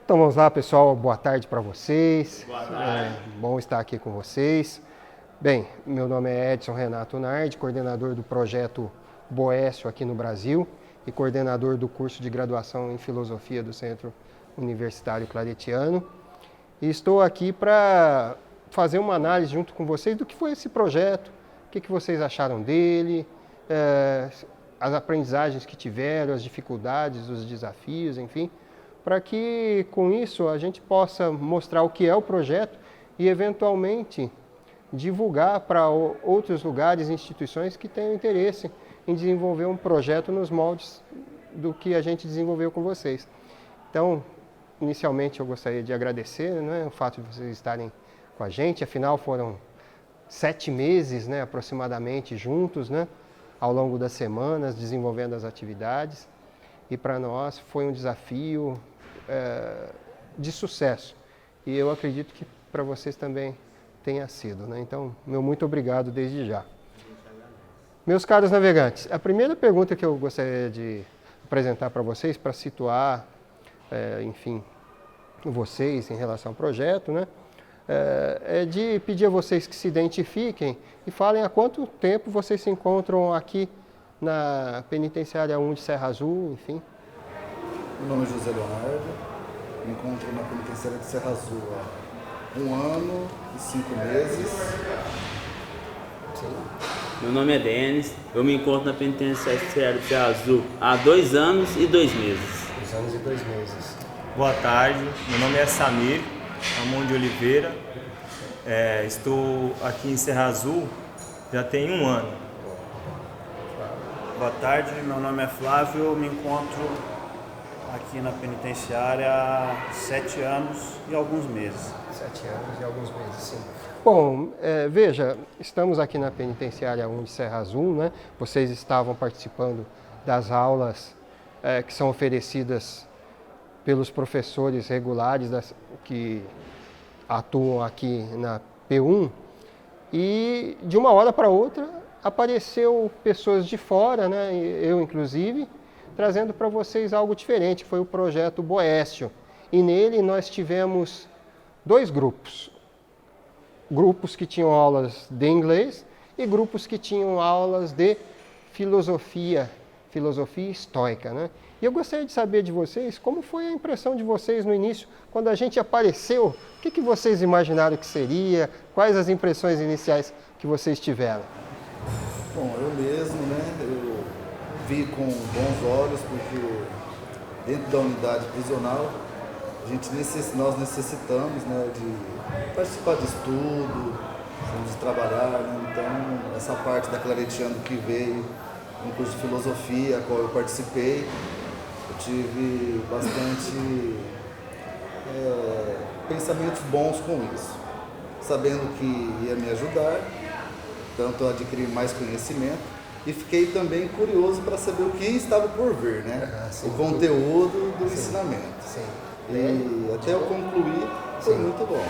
Então vamos lá, pessoal. Boa tarde para vocês. Boa tarde. Bom estar aqui com vocês. Bem, meu nome é Edson Renato Nardi, coordenador do projeto Boécio aqui no Brasil e coordenador do curso de graduação em Filosofia do Centro Universitário Claretiano. E estou aqui para fazer uma análise junto com vocês do que foi esse projeto, o que vocês acharam dele, as aprendizagens que tiveram, as dificuldades, os desafios, enfim, para que com isso a gente possa mostrar o que é o projeto e eventualmente divulgar para outros lugares e instituições que tenham interesse em desenvolver um projeto nos moldes do que a gente desenvolveu com vocês. Então, inicialmente eu gostaria de agradecer, o fato de vocês estarem com a gente, afinal foram 7 meses, aproximadamente juntos, ao longo das semanas, desenvolvendo as atividades, e para nós foi um desafio de sucesso, e eu acredito que para vocês também tenha sido, Então, meu muito obrigado desde já. Meus caros navegantes, a primeira pergunta que eu gostaria de apresentar para vocês, para situar, enfim, vocês em relação ao projeto, é de pedir a vocês que se identifiquem e falem há quanto tempo vocês se encontram aqui na Penitenciária 1 de Serra Azul, enfim. Meu nome é José Leonardo, me encontro na Penitenciária de Serra Azul há 1 ano e 5 meses. Sim. Meu nome é Denis, eu me encontro na Penitenciária de Serra Azul há 2 anos e 2 meses. 2 anos e 2 meses. Boa tarde, meu nome é Samir Ramon de Oliveira, estou aqui em Serra Azul já tem 1 ano. Boa tarde, meu nome é Flávio, eu me encontro aqui na penitenciária há 7 anos e alguns meses. 7 anos e alguns meses, sim. Bom, veja, estamos aqui na Penitenciária 1 de Serra Azul, Vocês estavam participando das aulas que são oferecidas pelos professores regulares que atuam aqui na P1, e de uma hora para outra apareceu pessoas de fora, eu inclusive, trazendo para vocês algo diferente, foi o projeto Boécio. E nele nós tivemos 2 grupos. Grupos que tinham aulas de inglês e grupos que tinham aulas de filosofia estoica, E eu gostaria de saber de vocês, como foi a impressão de vocês no início, quando a gente apareceu, o que vocês imaginaram que seria, quais as impressões iniciais que vocês tiveram? Bom, eu mesmo, eu vi com bons olhos, porque dentro da unidade prisional, nós necessitamos de participar de estudo, de trabalhar, Então, essa parte da Claretiano que veio no curso de filosofia, a qual eu participei, eu tive bastante pensamentos bons com isso, sabendo que ia me ajudar, tanto a adquirir mais conhecimento, e fiquei também curioso para saber o que estava por vir, Sim, o conteúdo do ensinamento. Sim. E até eu concluir, foi muito bom.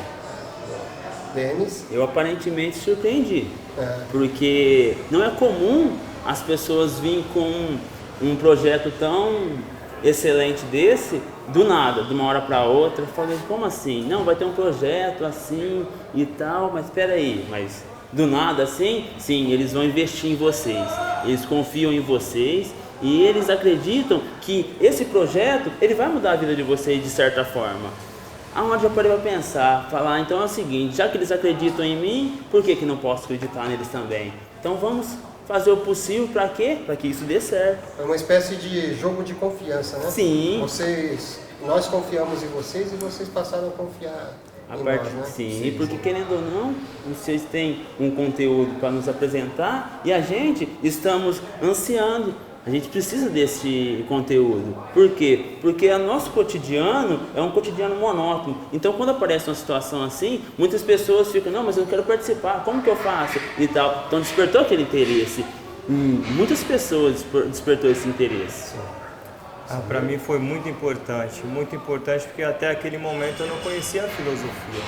Denis? Eu aparentemente surpreendi, porque não é comum as pessoas virem com um projeto tão excelente desse, do nada, de uma hora para outra. Eu falei, como assim? Não, vai ter um projeto assim e tal, mas espera aí, mas do nada assim? Sim, eles vão investir em vocês, eles confiam em vocês e eles acreditam que esse projeto, ele vai mudar a vida de vocês de certa forma. Aonde eu parei para pensar, falar, então é o seguinte, já que eles acreditam em mim, por que não posso acreditar neles também? Então vamos fazer o possível para quê? Para que isso dê certo. É uma espécie de jogo de confiança, Sim. Nós confiamos em vocês e vocês passaram a confiar em nós, Sim, porque querendo ou não, vocês têm um conteúdo para nos apresentar e a gente estamos ansiando. A gente precisa desse conteúdo. Por quê? Porque o nosso cotidiano é um cotidiano monótono. Então, quando aparece uma situação assim, muitas pessoas ficam, não, mas eu não quero participar, como que eu faço? E tal. Então, despertou aquele interesse. Muitas pessoas despertou esse interesse. Para mim foi muito importante porque até aquele momento eu não conhecia a filosofia,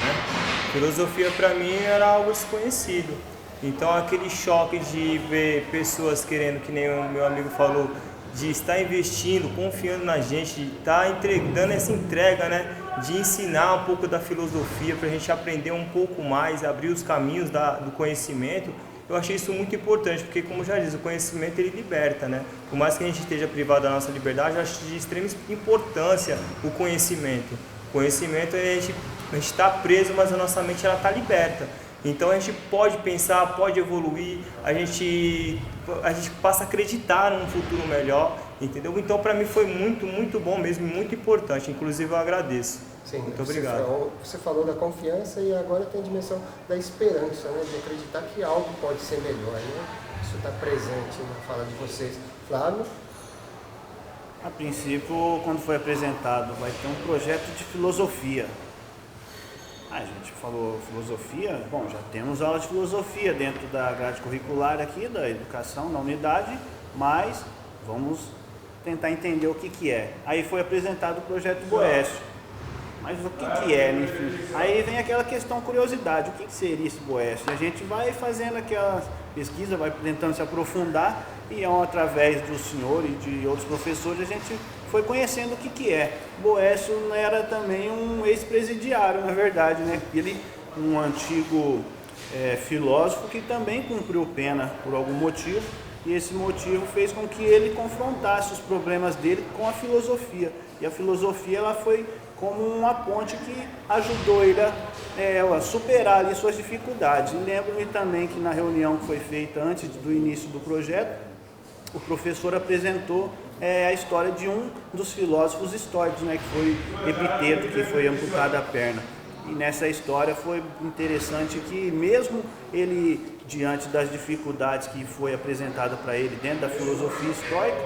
Filosofia para mim era algo desconhecido. Então aquele choque de ver pessoas querendo, que nem o meu amigo falou, de estar investindo, confiando na gente, de estar dando essa entrega, né, de ensinar um pouco da filosofia para a gente aprender um pouco mais, abrir os caminhos do conhecimento. Eu achei isso muito importante, porque, como já diz, o conhecimento ele liberta, né? Por mais que a gente esteja privado da nossa liberdade, eu acho de extrema importância o conhecimento. O conhecimento, a gente está preso, mas a nossa mente está liberta. Então a gente pode pensar, pode evoluir, a gente passa a acreditar num futuro melhor, entendeu? Então para mim foi muito, muito bom mesmo, muito importante. Inclusive eu agradeço. Sim, muito obrigado. Você falou da confiança e agora tem a dimensão da esperança, né? De acreditar que algo pode ser melhor, né? Isso está presente na fala de vocês. Flávio? A princípio, quando foi apresentado, vai ter um projeto de filosofia. A gente falou filosofia, bom, já temos aula de filosofia dentro da grade curricular aqui, da educação, da unidade, mas vamos tentar entender o que é. Aí foi apresentado o projeto Boécio. Mas o que é, enfim? Aí vem aquela questão, curiosidade, o que seria esse Boécio? E a gente vai fazendo aquela pesquisa, vai tentando se aprofundar e através do senhor e de outros professores a gente foi conhecendo o que é. Boécio era também um ex-presidiário, na verdade, né? Ele, um antigo filósofo que também cumpriu pena por algum motivo, e esse motivo fez com que ele confrontasse os problemas dele com a filosofia. E a filosofia ela foi como uma ponte que ajudou ele a superar ali suas dificuldades. E lembro-me também que na reunião que foi feita antes do início do projeto, o professor apresentou a história de um dos filósofos estoicos, né, que foi Epiteto, que foi amputado a perna. E nessa história foi interessante que mesmo ele, diante das dificuldades que foi apresentada para ele dentro da filosofia estoica,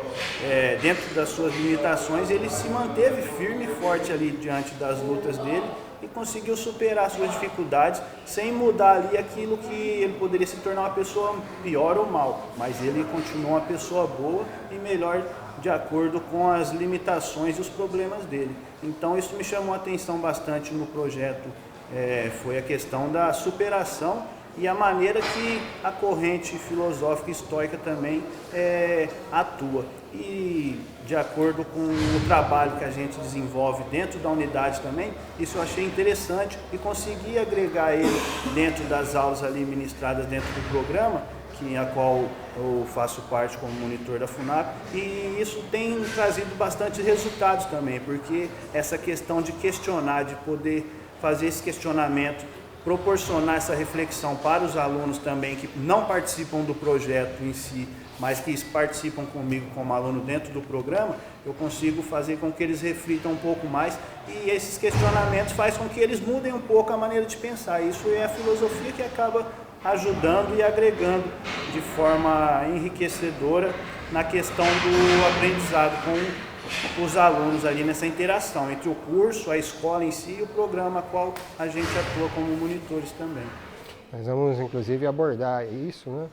dentro das suas limitações, ele se manteve firme e forte ali diante das lutas dele e conseguiu superar suas dificuldades sem mudar ali aquilo que ele poderia se tornar uma pessoa pior ou mal, mas ele continuou uma pessoa boa e melhor de acordo com as limitações e os problemas dele. Então isso me chamou a atenção bastante no projeto, foi a questão da superação e a maneira que a corrente filosófica estoica também atua. E de acordo com o trabalho que a gente desenvolve dentro da unidade também, isso eu achei interessante e consegui agregar ele dentro das aulas ali ministradas dentro do programa, a qual eu faço parte como monitor da FUNAP, e isso tem trazido bastante resultados também, porque essa questão de questionar, de poder fazer esse questionamento, proporcionar essa reflexão para os alunos também que não participam do projeto em si, mas que participam comigo como aluno dentro do programa, eu consigo fazer com que eles reflitam um pouco mais e esses questionamentos fazem com que eles mudem um pouco a maneira de pensar. Isso é a filosofia que acaba ajudando e agregando de forma enriquecedora na questão do aprendizado com os alunos ali nessa interação entre o curso, a escola em si e o programa a qual a gente atua como monitores também. Nós vamos inclusive abordar isso, né?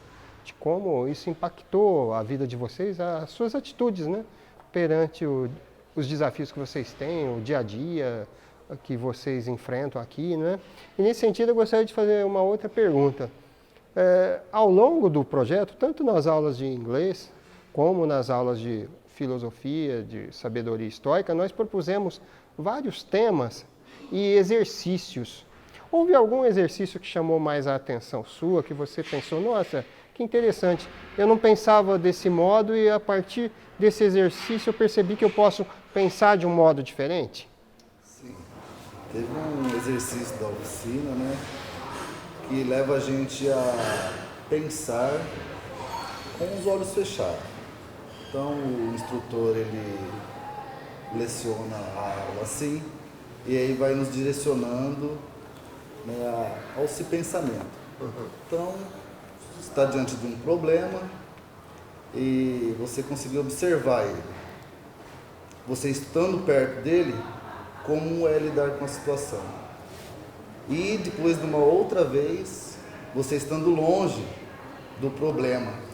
De como isso impactou a vida de vocês, as suas atitudes, né? Perante os desafios que vocês têm, o dia a dia que vocês enfrentam aqui, né? E nesse sentido eu gostaria de fazer uma outra pergunta. Ao longo do projeto, tanto nas aulas de inglês como nas aulas de filosofia, de sabedoria estoica, nós propusemos vários temas e exercícios. Houve algum exercício que chamou mais a atenção sua, que você pensou, nossa, que interessante, eu não pensava desse modo e a partir desse exercício eu percebi que eu posso pensar de um modo diferente? Sim, teve um exercício da oficina, né, que leva a gente a pensar com os olhos fechados. Então o instrutor ele leciona a aula assim e aí vai nos direcionando, né, ao se pensamento. Então você está diante de um problema e você conseguiu observar ele. Você estando perto dele, como é lidar com a situação. E depois de uma outra vez, você estando longe do problema.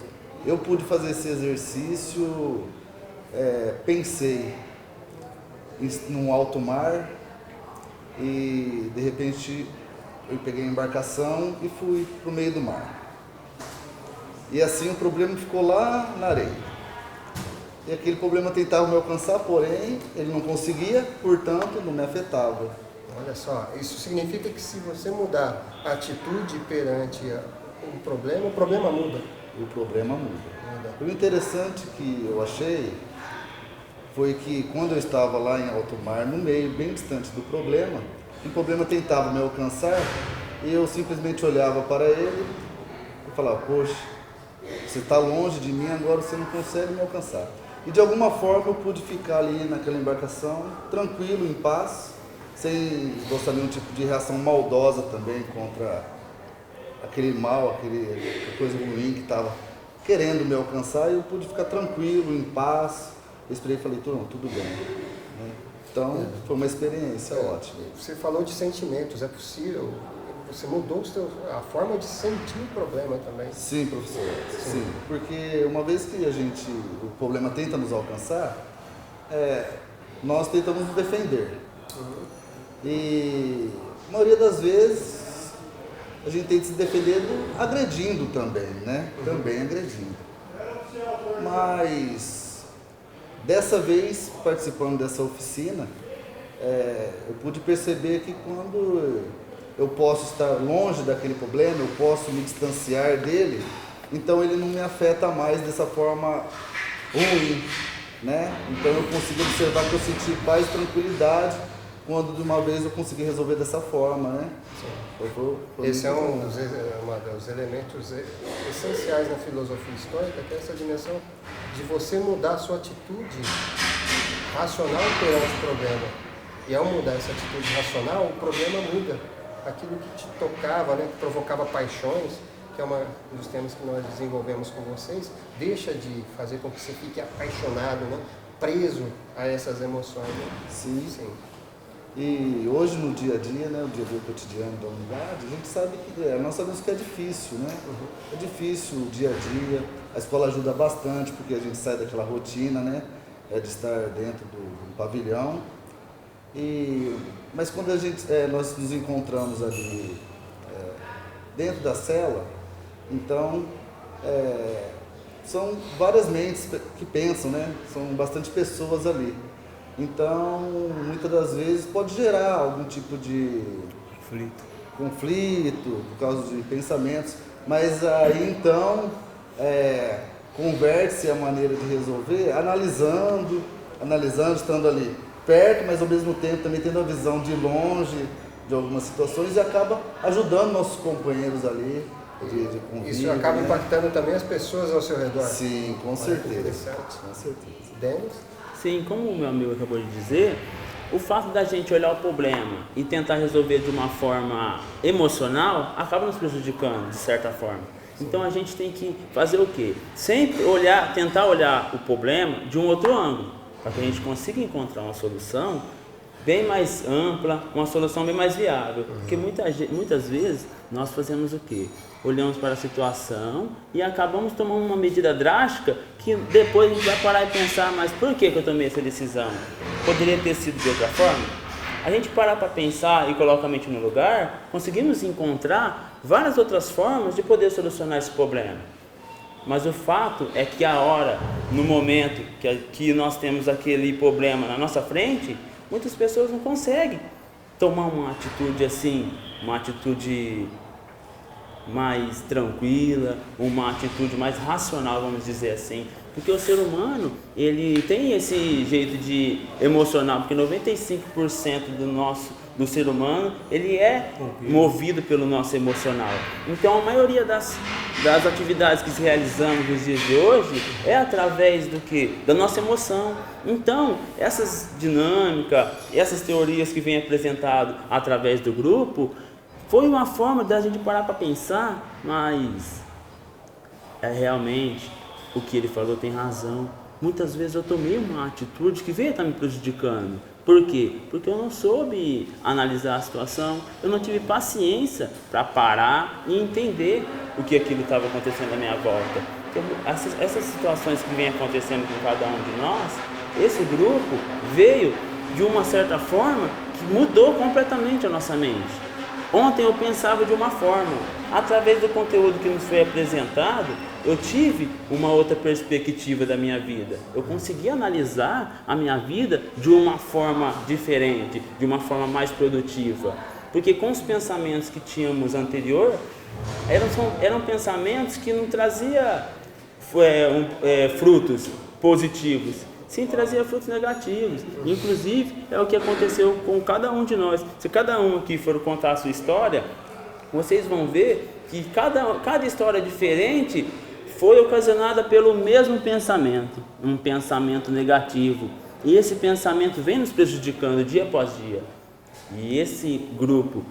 Eu pude fazer esse exercício, pensei num alto mar e de repente eu peguei a embarcação e fui para o meio do mar. E assim o problema ficou lá na areia. E aquele problema tentava me alcançar, porém ele não conseguia, portanto não me afetava. Olha só, isso significa que se você mudar a atitude perante o problema muda. O problema muda. O interessante que eu achei foi que quando eu estava lá em alto mar, no meio, bem distante do problema, o problema tentava me alcançar e eu simplesmente olhava para ele e falava, poxa, você está longe de mim, agora você não consegue me alcançar. E de alguma forma eu pude ficar ali naquela embarcação, tranquilo, em paz, sem esboçar nenhum tipo de reação maldosa também contra aquele mal, aquela coisa ruim que estava querendo me alcançar, e eu pude ficar tranquilo, em paz. Eu esperei e falei, tudo bem. Né? Então, foi uma experiência ótima. Você falou de sentimentos, é possível? Você mudou a forma de sentir o problema também? Sim, professor. Sim. Porque uma vez que o problema tenta nos alcançar, nós tentamos nos defender. E a maioria das vezes a gente tem que se defender agredindo também, né? Também agredindo. Mas dessa vez, participando dessa oficina, eu pude perceber que quando eu posso estar longe daquele problema, eu posso me distanciar dele, então ele não me afeta mais dessa forma ruim, né? Então eu consigo observar que eu senti paz e tranquilidade quando de uma vez eu consegui resolver dessa forma, né? Esse é um dos elementos essenciais na filosofia histórica, que é essa dimensão de você mudar a sua atitude racional perante o problema. E ao mudar essa atitude racional, o problema muda. Aquilo que te tocava, né, que provocava paixões, que é um dos temas que nós desenvolvemos com vocês, deixa de fazer com que você fique apaixonado, né, preso a essas emoções. Né? Sim. E hoje no dia a dia, né, o dia a dia cotidiano da unidade, a gente sabe que nós sabemos que é difícil, né? É difícil o dia a dia. A escola ajuda bastante porque a gente sai daquela rotina, né, de estar dentro do pavilhão. Mas quando nós nos encontramos ali dentro da cela, então são várias mentes que pensam, né? São bastante pessoas ali. Então, muitas das vezes pode gerar algum tipo de conflito por causa de pensamentos, mas aí então converte-se a maneira de resolver analisando, estando ali perto, mas ao mesmo tempo também tendo a visão de longe de algumas situações e acaba ajudando nossos companheiros ali de convívio. Isso acaba impactando também as pessoas ao seu redor. Sim, com certeza. Interessante. Com certeza. Denis? Sim, como o meu amigo acabou de dizer, o fato da gente olhar o problema e tentar resolver de uma forma emocional acaba nos prejudicando, de certa forma. Então a gente tem que fazer o quê? Sempre tentar olhar o problema de um outro ângulo, para que a gente consiga encontrar uma solução bem mais ampla, uma solução bem mais viável. Porque muitas vezes nós fazemos o quê? Olhamos para a situação e acabamos tomando uma medida drástica que depois a gente vai parar e pensar, mas por que eu tomei essa decisão? Poderia ter sido de outra forma? A gente parar para pensar e colocar a mente no lugar, conseguimos encontrar várias outras formas de poder solucionar esse problema. Mas o fato é que no momento que nós temos aquele problema na nossa frente, muitas pessoas não conseguem tomar uma atitude assim, uma atitude mais tranquila, uma atitude mais racional, vamos dizer assim. Porque o ser humano, ele tem esse jeito de emocional, porque 95% do ser humano, ele é movido pelo nosso emocional. Então a maioria das atividades que se realizamos nos dias de hoje é através do quê? Da nossa emoção. Então, essas dinâmicas, essas teorias que vêm apresentado através do grupo, foi uma forma da gente parar para pensar, mas realmente o que ele falou tem razão. Muitas vezes eu tomei uma atitude que veio estar me prejudicando. Por quê? Porque eu não soube analisar a situação, eu não tive paciência para parar e entender o que aquilo estava acontecendo à minha volta. Então, essas situações que vêm acontecendo com cada um de nós, esse grupo veio de uma certa forma que mudou completamente a nossa mente. Ontem eu pensava de uma forma, através do conteúdo que nos foi apresentado, eu tive uma outra perspectiva da minha vida. Eu consegui analisar a minha vida de uma forma diferente, de uma forma mais produtiva. Porque com os pensamentos que tínhamos anterior, eram pensamentos que não traziam frutos positivos, sim trazia frutos negativos. Inclusive, é o que aconteceu com cada um de nós. Se cada um aqui for contar a sua história, vocês vão ver que cada história diferente foi ocasionada pelo mesmo pensamento, um pensamento negativo. E esse pensamento vem nos prejudicando dia após dia. E esse grupo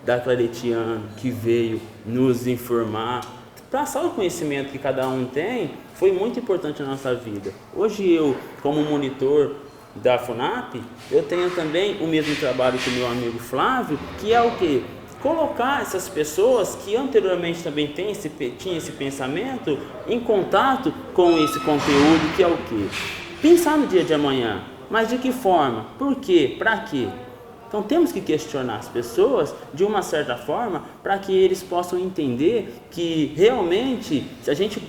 da Claretiano que veio nos informar, passar o conhecimento que cada um tem, foi muito importante na nossa vida. Hoje eu, como monitor da FUNAP, eu tenho também o mesmo trabalho que o meu amigo Flávio, que é o quê? Colocar essas pessoas que anteriormente também tinham esse pensamento em contato com esse conteúdo, que é o quê? Pensar no dia de amanhã, mas de que forma? Por quê? Para quê? Então temos que questionar as pessoas de uma certa forma para que eles possam entender que realmente,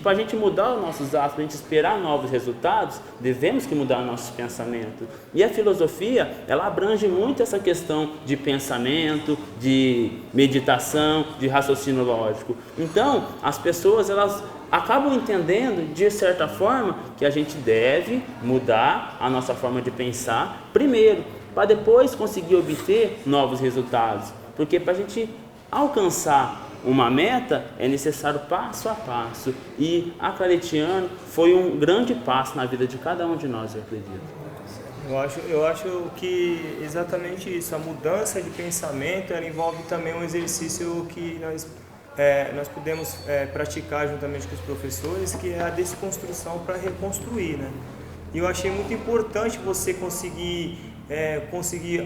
para a gente mudar os nossos atos, para a gente esperar novos resultados, devemos que mudar o nosso pensamento. E a filosofia, ela abrange muito essa questão de pensamento, de meditação, de raciocínio lógico. Então, as pessoas, elas acabam entendendo, de certa forma, que a gente deve mudar a nossa forma de pensar primeiro, para depois conseguir obter novos resultados. Porque para a gente alcançar uma meta é necessário passo a passo. E a Claretiano foi um grande passo na vida de cada um de nós, eu acredito. Eu acho que exatamente isso, a mudança de pensamento, ela envolve também um exercício que nós podemos praticar juntamente com os professores, que é a desconstrução para reconstruir, né? E eu achei muito importante você conseguir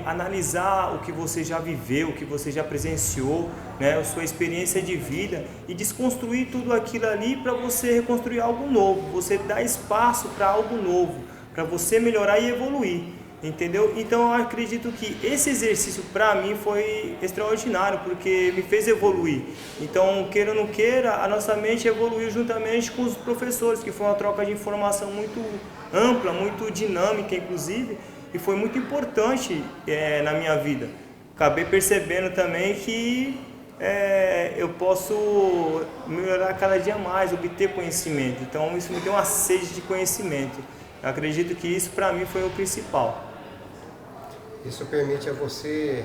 analisar o que você já viveu, o que você já presenciou, né, a sua experiência de vida, e desconstruir tudo aquilo ali para você reconstruir algo novo, você dar espaço para algo novo, para você melhorar e evoluir, entendeu? Então eu acredito que esse exercício para mim foi extraordinário, porque me fez evoluir. Então, queira ou não queira, a nossa mente evoluiu juntamente com os professores, que foi uma troca de informação muito ampla, muito dinâmica, inclusive, e foi muito importante na minha vida. Acabei percebendo também que eu posso melhorar cada dia mais, obter conhecimento. Então isso me deu uma sede de conhecimento. Eu acredito que isso para mim foi o principal. Isso permite a você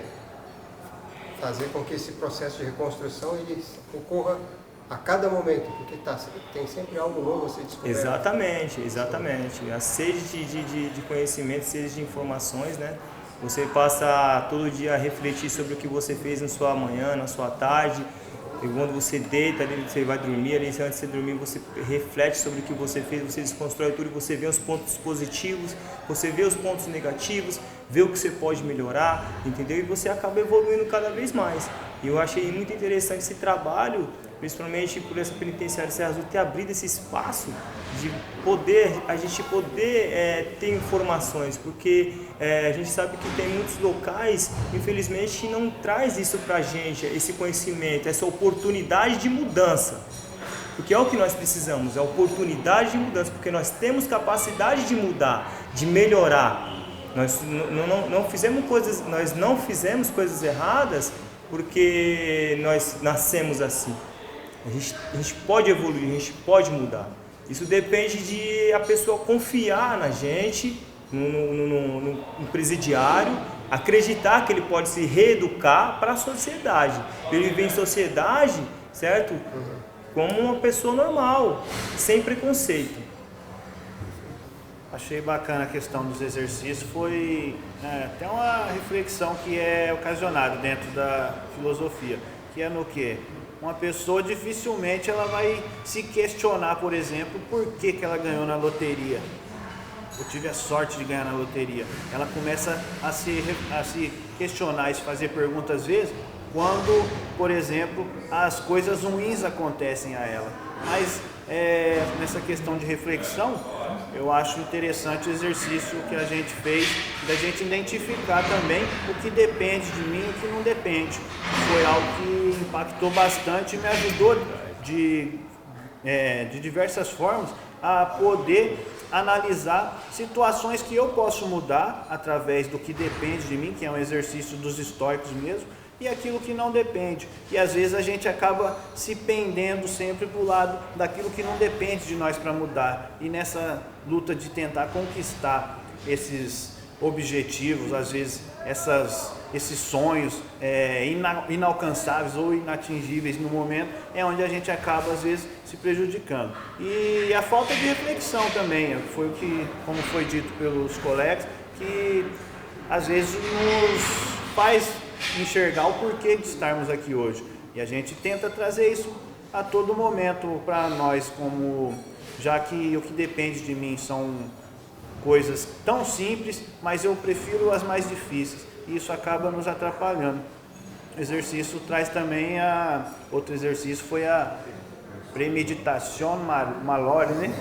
fazer com que esse processo de reconstrução ele ocorra a cada momento, porque tem sempre algo novo a ser descoberto. Exatamente. A sede de conhecimento, sede de informações, né? Você passa todo dia a refletir sobre o que você fez na sua manhã, na sua tarde. E quando você deita, ali, você vai dormir, ali, antes de você dormir, você reflete sobre o que você fez, você desconstrói tudo, você vê os pontos positivos, você vê os pontos negativos, vê o que você pode melhorar, entendeu? E você acaba evoluindo cada vez mais. E eu achei muito interessante esse trabalho, principalmente por essa penitenciária Serra Azul ter abrido esse espaço de a gente poder ter informações, porque a gente sabe que tem muitos locais, infelizmente, que não traz isso pra gente, esse conhecimento, essa oportunidade de mudança. Porque é o que nós precisamos, é oportunidade de mudança, porque nós temos capacidade de mudar, de melhorar. Nós não fizemos coisas erradas porque nós nascemos assim. A gente pode evoluir, a gente pode mudar. Isso depende de a pessoa confiar na gente, no presidiário, acreditar que ele pode se reeducar para a sociedade. Ele viver em sociedade, certo? Como uma pessoa normal, sem preconceito. Achei bacana a questão dos exercícios, foi até uma reflexão que é ocasionada dentro da filosofia, que é no quê? Uma pessoa dificilmente ela vai se questionar, por exemplo, por que ela ganhou na loteria. Eu tive a sorte de ganhar na loteria. Ela começa a se questionar e se fazer perguntas às vezes, quando, por exemplo, as coisas ruins acontecem a ela. Mas nessa questão de reflexão, eu acho interessante o exercício que a gente fez, da gente identificar também o que depende de mim e o que não depende. Foi algo que impactou bastante e me ajudou de de diversas formas a poder analisar situações que eu posso mudar através do que depende de mim, que é um exercício dos estoicos mesmo, e aquilo que não depende. E às vezes a gente acaba se pendendo sempre para o lado daquilo que não depende de nós para mudar. E nessa luta de tentar conquistar esses objetivos, às vezes esses sonhos inalcançáveis ou inatingíveis no momento, é onde a gente acaba às vezes se prejudicando. E a falta de reflexão também, foi como foi dito pelos colegas, que às vezes nos faz enxergar o porquê de estarmos aqui hoje. E a gente tenta trazer isso a todo momento para nós, já que o que depende de mim são coisas tão simples, mas eu prefiro as mais difíceis, e isso acaba nos atrapalhando. O exercício traz também outro exercício foi a premeditação malore, né?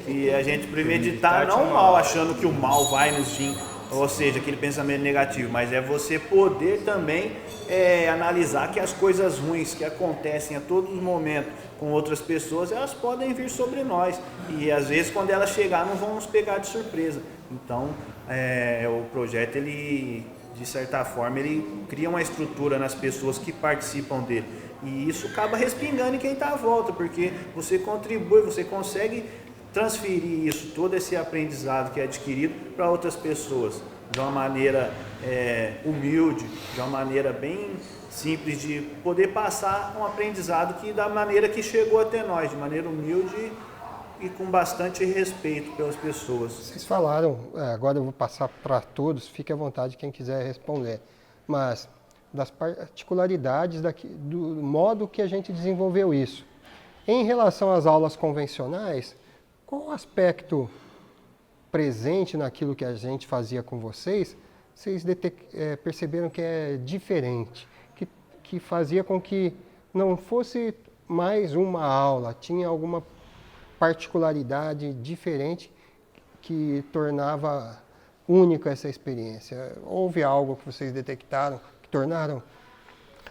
E a gente premeditar não o mal, achando que o mal vai nos vir, ou seja, aquele pensamento negativo, mas é você poder também analisar que as coisas ruins que acontecem a todo momento com outras pessoas, elas podem vir sobre nós, e às vezes quando elas chegar não vão nos pegar de surpresa. Então o projeto, ele de certa forma, ele cria uma estrutura nas pessoas que participam dele, e isso acaba respingando em quem está à volta, porque você contribui, você consegue transferir isso, todo esse aprendizado que é adquirido para outras pessoas, de uma maneira humilde, de uma maneira bem simples, de poder passar um aprendizado da maneira que chegou até nós, de maneira humilde e com bastante respeito pelas pessoas. Vocês falaram, agora eu vou passar para todos, fique à vontade quem quiser responder, mas das particularidades do modo que a gente desenvolveu isso. Em relação às aulas convencionais, qual o aspecto presente naquilo que a gente fazia com vocês perceberam que é diferente, que fazia com que não fosse mais uma aula, tinha alguma particularidade diferente que tornava única essa experiência? Houve algo que vocês detectaram que tornaram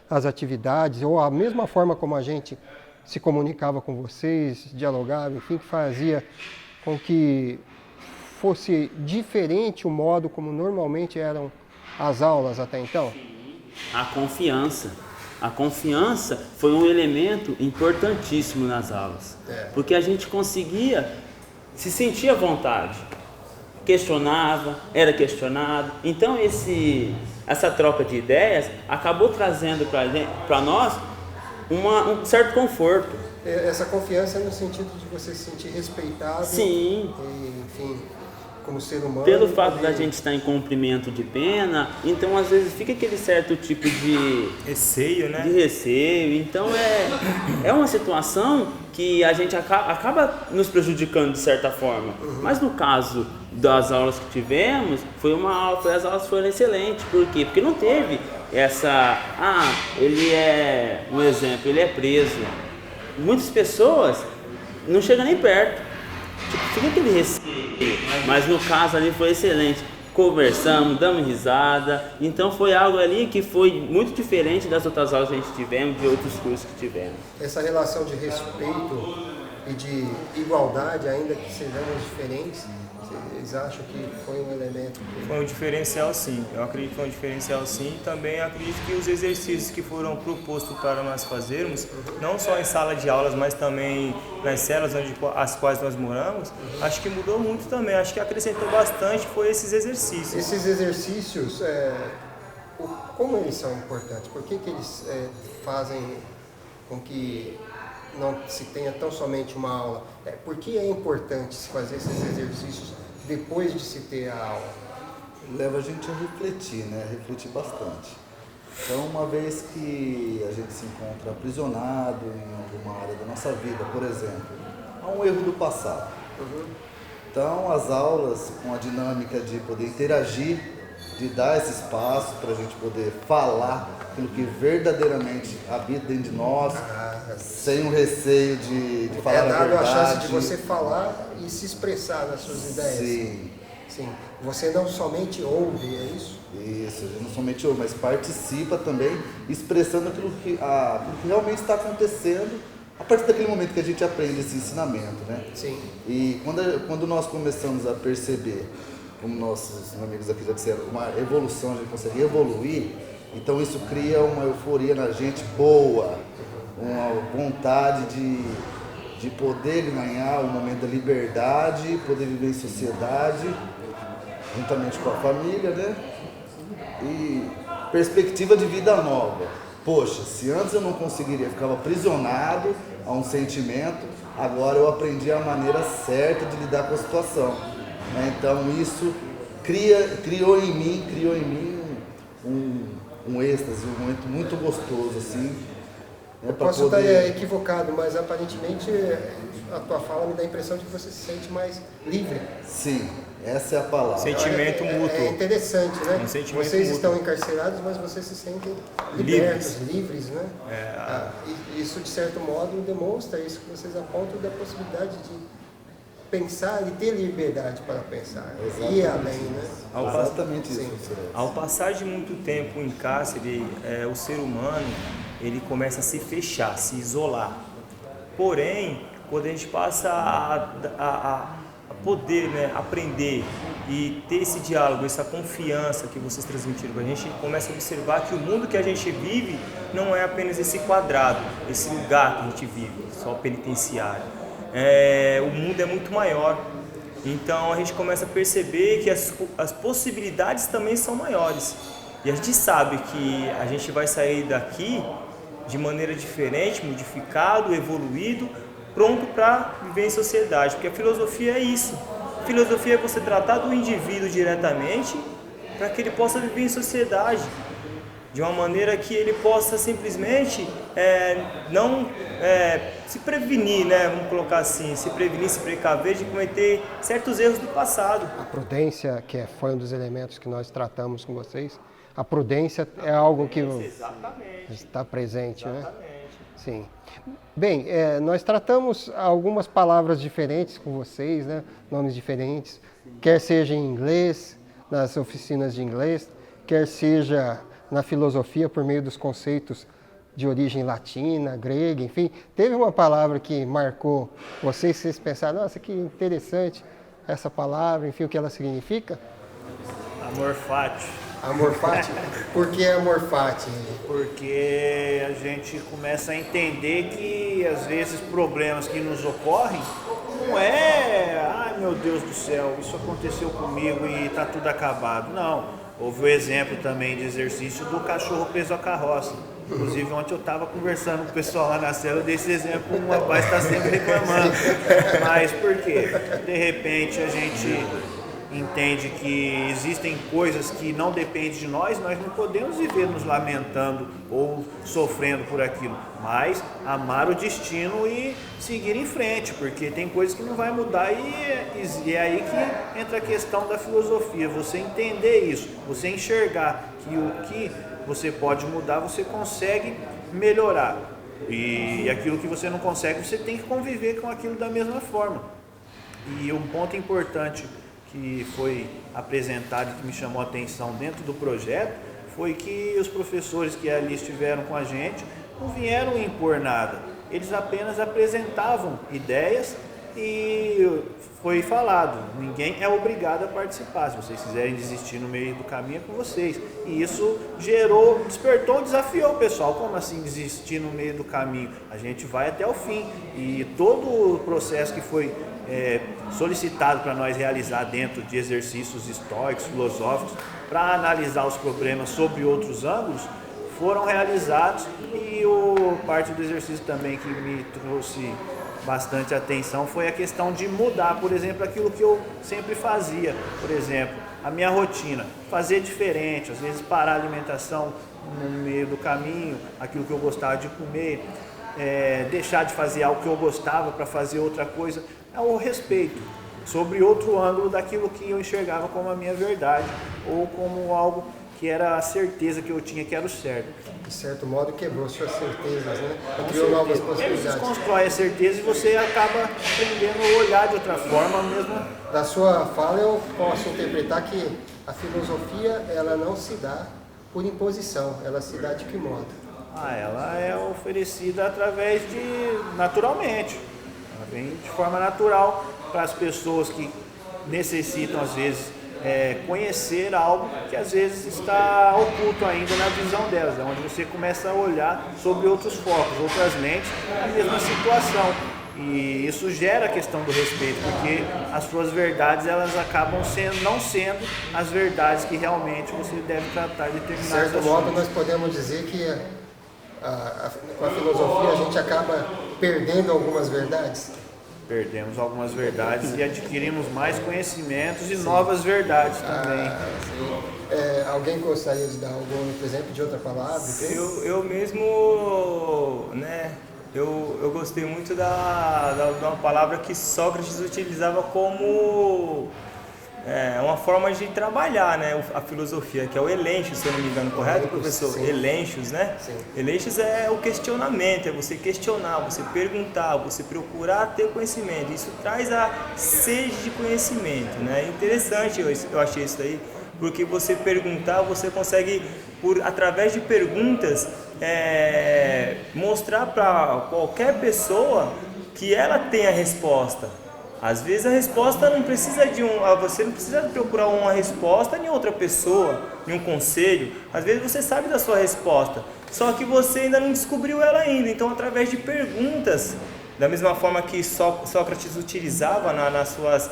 as atividades, ou a mesma forma como a gente se comunicava com vocês, dialogava, enfim, que fazia com que fosse diferente o modo como normalmente eram as aulas até então? A confiança. A confiança foi um elemento importantíssimo nas aulas, porque a gente conseguia se sentir à vontade, questionava, era questionado. Então essa troca de ideias acabou trazendo para nós um certo conforto. Essa confiança no sentido de você se sentir respeitado. Sim. Enfim, como ser humano. Pelo fato da gente estar em cumprimento de pena, então às vezes fica aquele certo tipo de receio, né? De receio. Então é uma situação que a gente acaba nos prejudicando de certa forma. Mas no caso das aulas que tivemos, as aulas foram excelentes. Por quê? Porque não teve ele é, um exemplo, ele é preso. Muitas pessoas não chegam nem perto. Fica aquele receio, mas no caso ali foi excelente. Conversamos, damos risada, então foi algo ali que foi muito diferente das outras aulas que a gente tivemos, de outros cursos que tivemos. Essa relação de respeito e de igualdade, ainda que sejamos diferentes, vocês acham que foi um elemento? Foi um diferencial, sim. Eu acredito que foi um diferencial, sim. Também acredito que os exercícios que foram propostos para nós fazermos, não só em sala de aulas, mas também nas celas as quais nós moramos, acho que mudou muito também. Acho que acrescentou bastante foi esses exercícios. Esses exercícios, como eles são importantes? Por que eles fazem com que não se tenha tão somente uma aula? Por que é importante se fazer esses exercícios depois de se ter a aula? Leva a gente a refletir, né? Refletir bastante. Então, uma vez que a gente se encontra aprisionado em alguma área da nossa vida, por exemplo, há um erro do passado. Então, as aulas, com a dinâmica de poder interagir, de dar esse espaço para a gente poder falar aquilo que verdadeiramente habita dentro de nós, sem o receio de falar a verdade. É dado a chance de você falar e se expressar nas suas ideias. Sim. Você não somente ouve, é isso? Isso, a gente não somente ouve, mas participa também, expressando aquilo que realmente está acontecendo a partir daquele momento que a gente aprende esse ensinamento, né? Sim. E quando nós começamos a perceber, como nossos amigos aqui já disseram, uma evolução, a gente consegue evoluir, então isso cria uma euforia na gente boa, uma vontade de poder ganhar o momento da liberdade, poder viver em sociedade, juntamente com a família, né? E perspectiva de vida nova. Poxa, se antes eu não conseguiria, ficava aprisionado a um sentimento, agora eu aprendi a maneira certa de lidar com a situação. Então isso criou em mim um êxtase, um momento muito gostoso, assim. Eu posso estar equivocado, mas aparentemente a tua fala me dá a impressão de que você se sente mais livre. Sim, essa é a palavra. Sentimento mútuo. É interessante, né? Um sentimento Vocês mútuo. estão encarcerados, mas vocês se sentem libertos, livres, né? E isso, de certo modo, demonstra isso que vocês apontam da possibilidade de pensar e ter liberdade para pensar. E ir além, né? Exatamente isso. Ao passar de muito tempo em cárcere, o ser humano ele começa a se fechar, se isolar. Porém, quando a gente passa a poder, né, aprender e ter esse diálogo, essa confiança que vocês transmitiram para a gente começa a observar que o mundo que a gente vive não é apenas esse quadrado, esse lugar que a gente vive, só penitenciário. O mundo é muito maior. Então a gente começa a perceber que as possibilidades também são maiores. E a gente sabe que a gente vai sair daqui de maneira diferente, modificado, evoluído, pronto para viver em sociedade. Porque a filosofia é isso. A filosofia é você tratar do indivíduo diretamente para que ele possa viver em sociedade. De uma maneira que ele possa simplesmente não se prevenir, né? Vamos colocar assim, se prevenir, se precaver de cometer certos erros do passado. A prudência, que foi um dos elementos que nós tratamos com vocês, a prudência é algo que está presente, né? Sim. Bem, nós tratamos algumas palavras diferentes com vocês, né? Nomes diferentes, quer seja em inglês, nas oficinas de inglês, quer seja na filosofia por meio dos conceitos de origem latina, grega, enfim. Teve uma palavra que marcou vocês pensaram, nossa, que interessante essa palavra, enfim, o que ela significa? Amor fati. Amor fati? Por que amor fati? Porque a gente começa a entender que às vezes problemas que nos ocorrem não ai meu Deus do céu, isso aconteceu comigo e está tudo acabado. Não. Houve o exemplo também de exercício do cachorro preso à carroça. Inclusive, ontem eu estava conversando com o pessoal lá na cela, eu dei esse exemplo, um rapaz está sempre reclamando. Mas por quê? De repente a gente entende que existem coisas que não dependem de nós não podemos viver nos lamentando ou sofrendo por aquilo, mas amar o destino e seguir em frente, porque tem coisas que não vai mudar e é aí que entra a questão da filosofia, você entender isso, você enxergar que o que você pode mudar, você consegue melhorar, e aquilo que você não consegue, você tem que conviver com aquilo da mesma forma. E um ponto importante que foi apresentado e que me chamou a atenção dentro do projeto foi que os professores que ali estiveram com a gente não vieram impor nada, eles apenas apresentavam ideias e foi falado, ninguém é obrigado a participar, se vocês quiserem desistir no meio do caminho é com vocês, e isso despertou, desafiou o pessoal, como assim desistir no meio do caminho? A gente vai até o fim, e todo o processo que foi solicitado para nós realizar dentro de exercícios históricos, filosóficos, para analisar os problemas sob outros ângulos, foram realizados, e parte do exercício também que me trouxe bastante atenção foi a questão de mudar, por exemplo, aquilo que eu sempre fazia, por exemplo, a minha rotina, fazer diferente, às vezes parar a alimentação no meio do caminho, aquilo que eu gostava de comer, deixar de fazer algo que eu gostava para fazer outra coisa, o respeito, sobre outro ângulo daquilo que eu enxergava como a minha verdade, ou como algo que era a certeza que eu tinha que era o certo. De certo modo quebrou suas certezas, né? Criou novas possibilidades. Você constrói a certeza e você acaba aprendendo a olhar de outra forma mesmo. Da sua fala eu posso interpretar que a filosofia ela não se dá por imposição, ela se dá de que modo? Ela é oferecida naturalmente. Ela vem de forma natural para as pessoas que necessitam, às vezes, conhecer algo que às vezes está oculto ainda na visão delas, onde você começa a olhar sobre outros focos, outras mentes, a mesma situação. E isso gera a questão do respeito, porque as suas verdades elas acabam não sendo as verdades que realmente você deve tratar de determinados De certo assuntos. modo, nós podemos dizer que com a filosofia a gente acaba perdendo algumas verdades. Perdemos algumas verdades e adquirimos mais conhecimentos e novas verdades também. Alguém gostaria de dar algum exemplo de outra palavra? Eu mesmo, né, eu gostei muito de uma palavra que Sócrates utilizava como uma forma de trabalhar, né, a filosofia, que é o elenchos, se eu não me engano, correto, professor? Sim. Elenchos, né? Sim. Elenchos é o questionamento, é você questionar, você perguntar, você procurar ter conhecimento. Isso traz a sede de conhecimento, né? Interessante eu achei isso daí, porque você perguntar, você consegue, através de perguntas, mostrar para qualquer pessoa que ela tem a resposta. Às vezes a resposta não precisa você não precisa procurar uma resposta em outra pessoa, em um conselho. Às vezes você sabe da sua resposta, só que você ainda não descobriu ela ainda. Então, através de perguntas, da mesma forma que Sócrates utilizava nas suas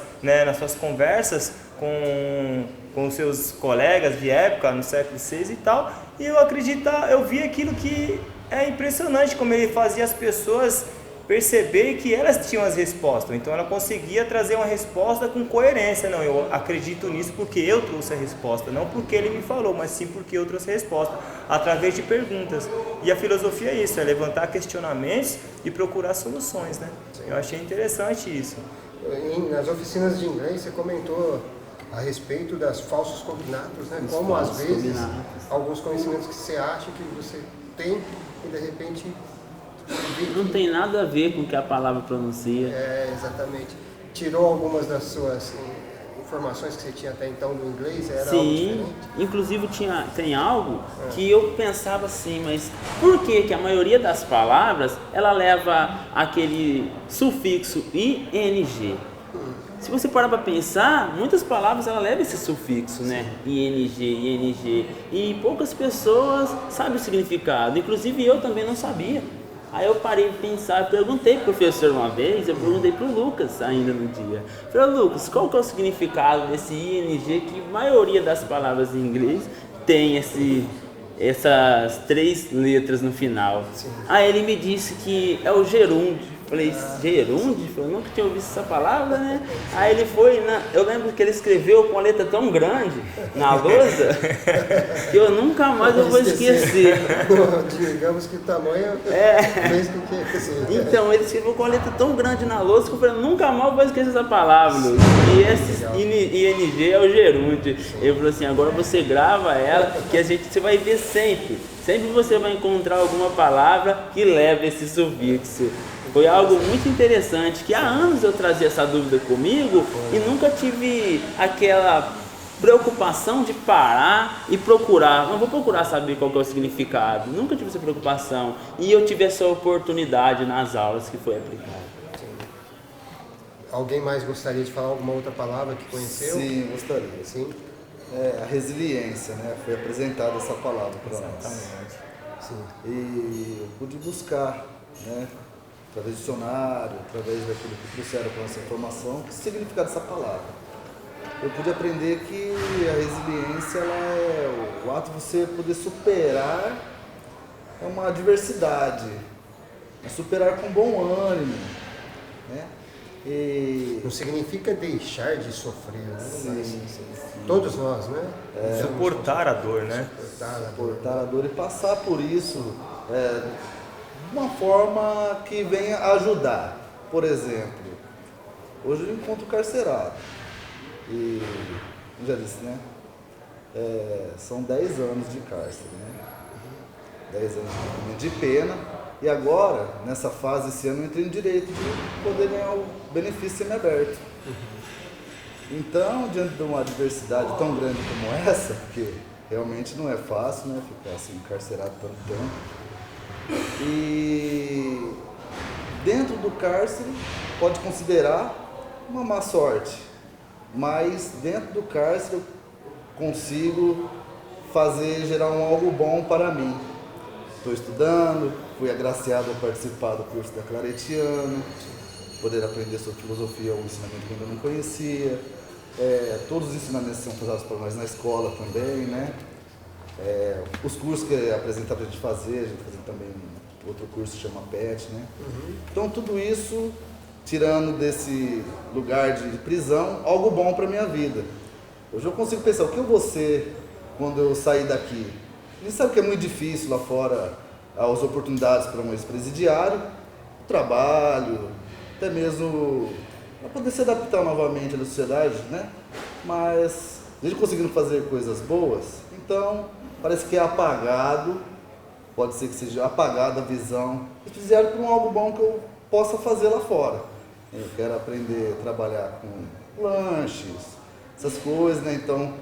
conversas com os seus colegas de época, no século VI e tal, e eu vi aquilo que é impressionante, como ele fazia as pessoas perceber que elas tinham as respostas. Então ela conseguia trazer uma resposta com coerência. Não, eu acredito nisso porque eu trouxe a resposta, não porque ele me falou, mas sim porque eu trouxe a resposta, através de perguntas. E a filosofia é isso, é levantar questionamentos e procurar soluções, né? Eu achei interessante isso. Nas oficinas de inglês você comentou a respeito das falsos cognatos, né? Como às vezes alguns conhecimentos que você acha que você tem e de repente não tem nada a ver com o que a palavra pronuncia. Exatamente. Tirou algumas das suas informações que você tinha até então no inglês? Era algo Sim, diferente? inclusive tem algo que eu pensava assim, mas por que a maioria das palavras ela leva aquele sufixo ing? Se você parar para pensar, muitas palavras ela leva esse sufixo, né? ing, e poucas pessoas sabem o significado, inclusive eu também não sabia. Aí eu parei de pensar, perguntei pro professor uma vez, eu perguntei pro Lucas ainda no dia. Falei, Lucas, qual que é o significado desse ing, que a maioria das palavras em inglês tem essas 3 letras no final? Sim. Aí ele me disse que é o gerúndio. Falei, gerúndio? Eu nunca tinha ouvido essa palavra, né? Aí ele foi, eu lembro que ele escreveu com uma letra tão grande na lousa que eu nunca mais vou esquecer. Digamos que o tamanho fez com que... Então, ele escreveu com uma letra tão grande na lousa que eu falei, nunca mais vou esquecer essa palavra. E esse ing é o gerúndio. Ele falou assim, agora você grava ela que você vai ver sempre. Sempre você vai encontrar alguma palavra que leva esse sufixo. Foi algo muito interessante, que há anos eu trazia essa dúvida comigo e nunca tive aquela preocupação de parar e procurar. Não vou procurar saber qual que é o significado. Nunca tive essa preocupação. E eu tive essa oportunidade nas aulas que foi aplicada. Alguém mais gostaria de falar alguma outra palavra que conheceu? Sim, gostaria. Sim. A resiliência, né? Foi apresentada essa palavra para nós. Sim. E eu pude buscar, né? Através do dicionário, através daquilo que trouxeram para nossa informação, que significa dessa palavra. Eu pude aprender que a resiliência ela é o ato de você poder superar uma adversidade, superar com bom ânimo, né? Não significa deixar de sofrer, né? Mas todos nós, né? Suportar a dor, né? Suportar a dor e passar por isso de uma forma que venha ajudar. Por exemplo, hoje eu encontro carcerado e, como já disse, né? São 10 anos de cárcere, né? 10 anos de pena. E agora, nessa fase, esse ano, eu entrei no direito de poder ganhar o benefício semiaberto. Então, diante de uma adversidade tão grande como essa, porque realmente não é fácil, né, ficar assim, encarcerado tanto tempo, E dentro do cárcere pode considerar uma má sorte, mas dentro do cárcere eu consigo gerar algo bom para mim. Estou estudando, fui agraciado a participar do curso da Claretiano, poder aprender sobre filosofia, um ensinamento que eu ainda não conhecia. Todos os ensinamentos são passados por nós na escola também, né? Os cursos que apresentaram para a gente fazia também outro curso que chama PET, né? Então tudo isso, tirando desse lugar de prisão, algo bom para a minha vida. Hoje eu consigo pensar, o que eu vou ser quando eu sair daqui? A gente sabe que é muito difícil lá fora as oportunidades para um ex-presidiário, o trabalho, até mesmo para poder se adaptar novamente à sociedade, né? Mas a gente conseguindo fazer coisas boas, então parece que é apagado, pode ser que seja apagada a visão. Ex-presidiário por algo bom que eu possa fazer lá fora. Eu quero aprender a trabalhar com lanches, essas coisas, né? Então,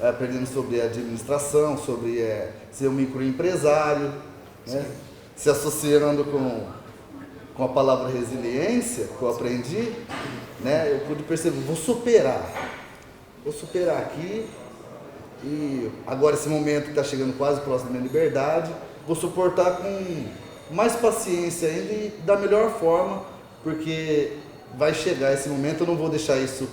aprendendo sobre administração, sobre ser um microempresário, né? Se associando com a palavra resiliência, que eu aprendi, né? Eu pude perceber, vou superar aqui, e agora esse momento que está chegando quase próximo da minha liberdade, vou suportar com mais paciência ainda e da melhor forma, porque vai chegar esse momento, eu não vou deixar isso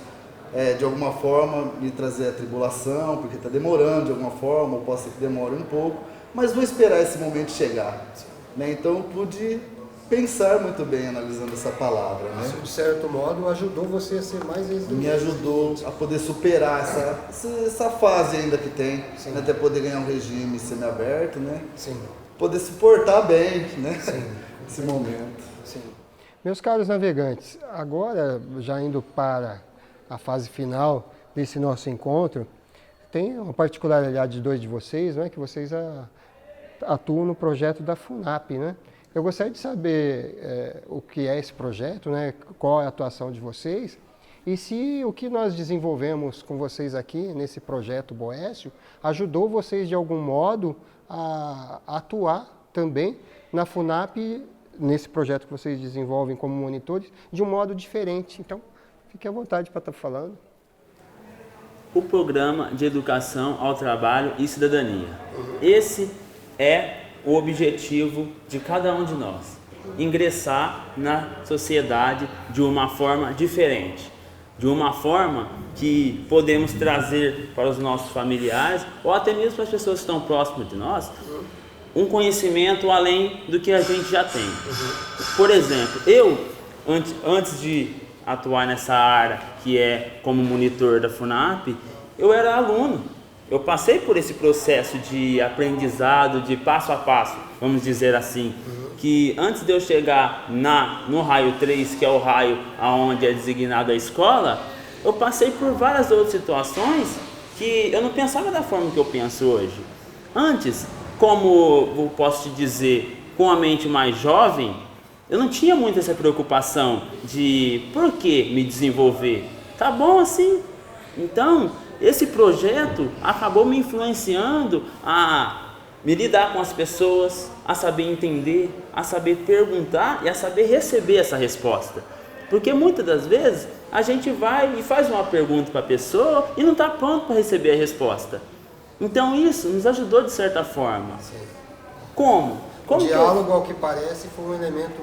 de alguma forma me trazer a tribulação, porque está demorando de alguma forma, ou pode ser que demore um pouco, mas vou esperar esse momento chegar, né? Então eu pude pensar muito bem analisando essa palavra, né? Isso, de certo modo, ajudou você a ser mais resiliente. Me ajudou a poder superar essa fase ainda que tem, né? Até poder ganhar um regime semiaberto, né? Sim. Poder suportar bem, né? Sim. Esse momento. Sim. Meus caros navegantes, agora já indo para a fase final desse nosso encontro, tem uma particularidade de dois de vocês, né, que vocês atuam no projeto da FUNAP, né? Eu gostaria de saber o que é esse projeto, né, qual é a atuação de vocês e se o que nós desenvolvemos com vocês aqui nesse projeto Boécio ajudou vocês de algum modo a atuar também na FUNAP, nesse projeto que vocês desenvolvem como monitores, de um modo diferente. Então, fique à vontade para estar falando. O Programa de Educação ao Trabalho e Cidadania. Esse é o objetivo de cada um de nós. Ingressar na sociedade de uma forma diferente. De uma forma que podemos trazer para os nossos familiares ou até mesmo para as pessoas que estão próximas de nós um conhecimento além do que a gente já tem. Por exemplo, eu, antes de atuar nessa área que é como monitor da FUNAP, eu era aluno. Eu passei por esse processo de aprendizado, de passo a passo, vamos dizer assim, que antes de eu chegar no raio 3, que é o raio onde é designado a escola, eu passei por várias outras situações que eu não pensava da forma que eu penso hoje. Antes, como eu posso te dizer, com a mente mais jovem, eu não tinha muito essa preocupação de por que me desenvolver. Tá bom assim? Então, esse projeto acabou me influenciando a me lidar com as pessoas, a saber entender, a saber perguntar e a saber receber essa resposta. Porque muitas das vezes a gente vai e faz uma pergunta para a pessoa e não está pronto para receber a resposta. Então isso nos ajudou de certa forma. Sim. Como? O diálogo, ao que parece, foi um elemento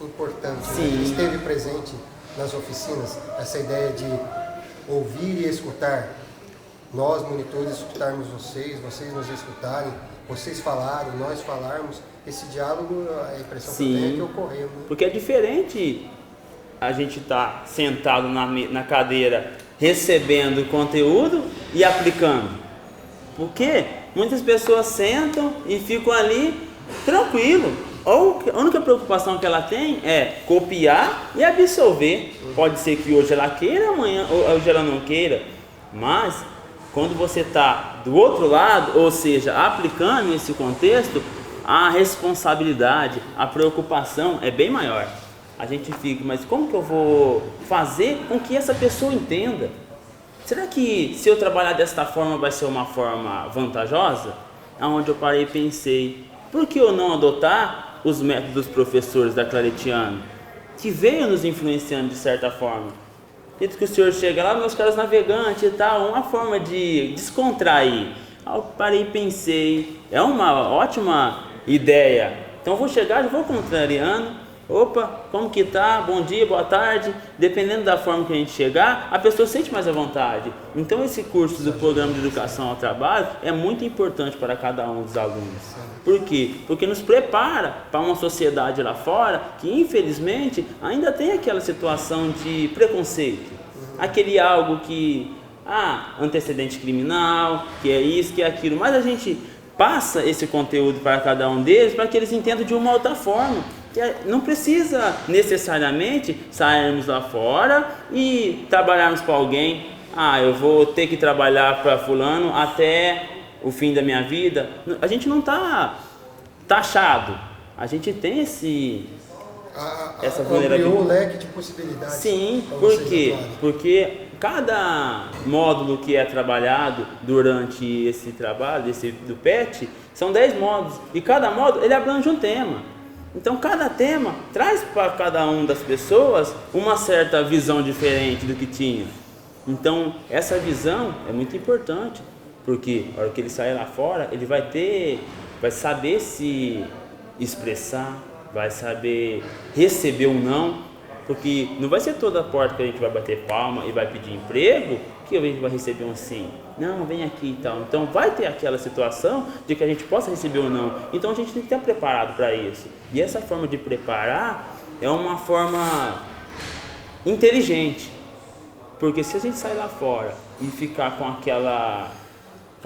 importante. Sim. Né? Ele esteve presente nas oficinas, essa ideia de ouvir e escutar. Nós, monitores, escutarmos vocês nos escutarem, vocês falarem, nós falarmos. Esse diálogo, a impressão que eu tenho é que ocorreu. Né? Porque é diferente a gente estar sentado na cadeira recebendo conteúdo e aplicando. Porque muitas pessoas sentam e ficam ali tranquilo. Ou a única preocupação que ela tem é copiar e absorver. Pode ser que hoje ela queira, amanhã hoje ela não queira. Mas quando você está do outro lado, ou seja, aplicando esse contexto, a responsabilidade, a preocupação é bem maior. A gente fica, mas como que eu vou fazer com que essa pessoa entenda? Será que se eu trabalhar desta forma vai ser uma forma vantajosa? Aonde eu parei e pensei, por que eu não adotar os métodos dos professores da Claretiano, que veio nos influenciando de certa forma. Dito que o senhor chega lá, meus caras navegantes e tal, uma forma de descontrair. Aí eu parei e pensei, é uma ótima ideia. Então eu vou chegar, já vou contrariando. Opa, como que tá? Bom dia, boa tarde. Dependendo da forma que a gente chegar, a pessoa sente mais à vontade. Então esse curso do Programa de Educação ao Trabalho é muito importante para cada um dos alunos. Por quê? Porque nos prepara para uma sociedade lá fora que infelizmente ainda tem aquela situação de preconceito. Aquele algo que, antecedente criminal, que é isso, que é aquilo. Mas a gente passa esse conteúdo para cada um deles para que eles entendam de uma outra forma. Não precisa necessariamente sairmos lá fora e trabalharmos para alguém. Eu vou ter que trabalhar para fulano até o fim da minha vida. A gente não está taxado. A gente tem essa vulnerabilidade. Ampliou o leque de possibilidades. Sim, por quê? Porque cada módulo que é trabalhado durante esse trabalho, do PET, são 10 módulos. E cada módulo ele abrange um tema. Então cada tema traz para cada uma das pessoas uma certa visão diferente do que tinha. Então essa visão é muito importante, porque na hora que ele sair lá fora, ele vai saber se expressar, vai saber receber um não, porque não vai ser toda a porta que a gente vai bater palma e vai pedir emprego que a gente vai receber um sim. Não, vem aqui e tal. Então vai ter aquela situação de que a gente possa receber ou não. Então a gente tem que estar preparado para isso. E essa forma de preparar é uma forma inteligente. Porque se a gente sair lá fora e ficar com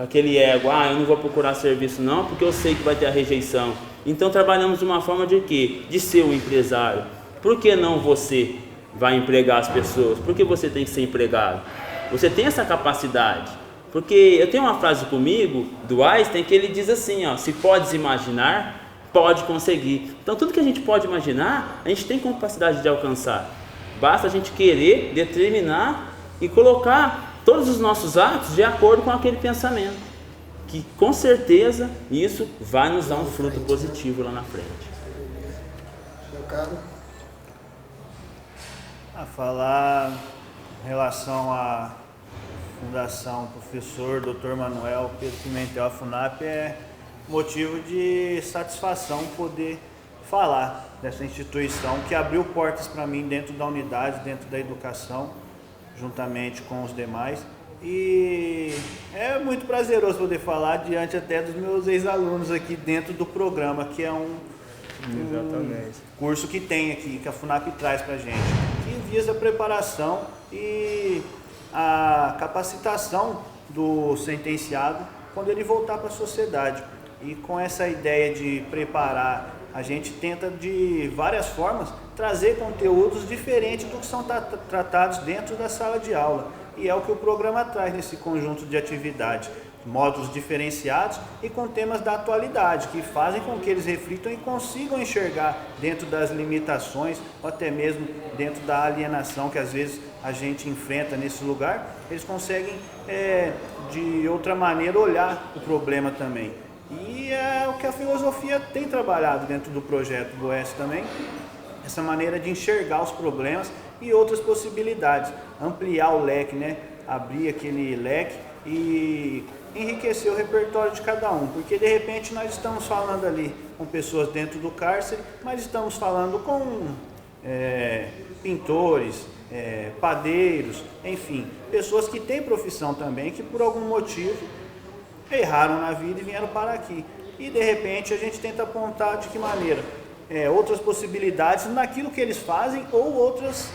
aquele ego, eu não vou procurar serviço não, porque eu sei que vai ter a rejeição. Então trabalhamos de uma forma de quê? De ser um empresário. Por que não você vai empregar as pessoas? Por que você tem que ser empregado? Você tem essa capacidade. Porque eu tenho uma frase comigo, do Einstein, que ele diz assim, se podes imaginar, pode conseguir. Então tudo que a gente pode imaginar, a gente tem capacidade de alcançar. Basta a gente querer, determinar e colocar todos os nossos atos de acordo com aquele pensamento. Que com certeza isso vai nos dar um fruto positivo lá na frente. Meu caro. A falar em relação à Fundação Professor Dr. Manuel Pedro Pimentel, a FUNAP, é motivo de satisfação poder falar dessa instituição que abriu portas para mim dentro da unidade, dentro da educação, juntamente com os demais. E é muito prazeroso poder falar diante até dos meus ex-alunos aqui dentro do programa, que é um curso que tem aqui, que a FUNAP traz para a gente, que visa a preparação e a capacitação do sentenciado quando ele voltar para a sociedade. E com essa ideia de preparar, a gente tenta de várias formas trazer conteúdos diferentes do que são tratados dentro da sala de aula. E é o que o programa traz nesse conjunto de atividades, módulos diferenciados e com temas da atualidade, que fazem com que eles reflitam e consigam enxergar dentro das limitações ou até mesmo dentro da alienação que às vezes a gente enfrenta nesse lugar, eles conseguem de outra maneira olhar o problema também. E é o que a filosofia tem trabalhado dentro do projeto do Oeste também, essa maneira de enxergar os problemas e outras possibilidades, ampliar o leque, abrir aquele leque e enriquecer o repertório de cada um, porque de repente nós estamos falando ali com pessoas dentro do cárcere, mas estamos falando com pintores, padeiros, enfim, pessoas que têm profissão também, que por algum motivo erraram na vida e vieram para aqui. E de repente a gente tenta apontar de que maneira outras possibilidades naquilo que eles fazem ou outras